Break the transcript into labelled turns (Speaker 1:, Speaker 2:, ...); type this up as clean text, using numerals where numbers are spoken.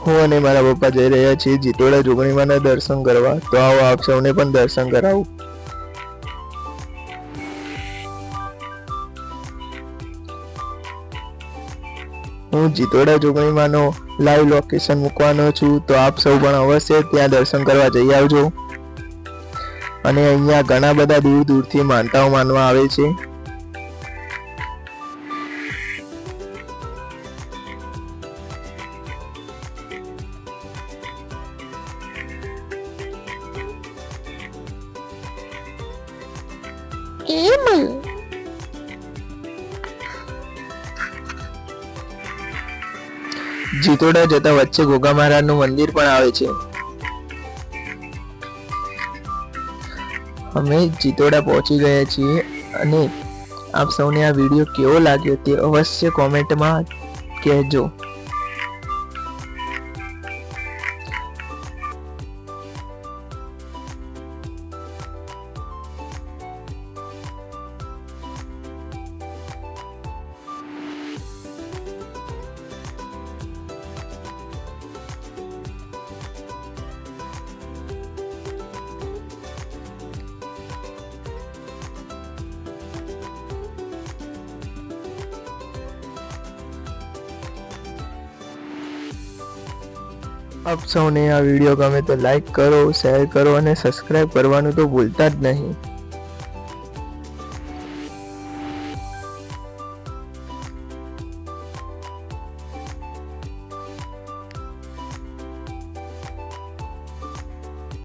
Speaker 1: હું અને મારા પપ્પા જઈ રહ્યા છીએ જીતોડા જોગણીમાના દર્શન કરવા, તો આવો આપ સૌને પણ દર્શન કરાવું। હું જીતોડા જોગણીમાનો લાઈવ લોકેશન મૂકવાનો છું, તો આપ સૌ પણ અવશ્ય ત્યાં દર્શન કરવા જઈ આવજો। અને અહીંયા ઘણા બધા દૂર દૂરથી માનતાઓ માનવા આવે છે। જીતોડા જતા વચ્ચે ગોગા મહારાજનું મંદિર પણ આવે છે। અમે જીતોડા પહોંચી ગયા છીએ અને આપ સૌને આ વિડીયો કેવો લાગ્યો તે અવશ્ય કોમેન્ટમાં કહેજો। આપ સૌને આ વિડીયો ગમે તો લાઈક કરો, શેર કરો અને સબસ્ક્રાઇબ કરવાનું તો ભૂલતા જ નહીં।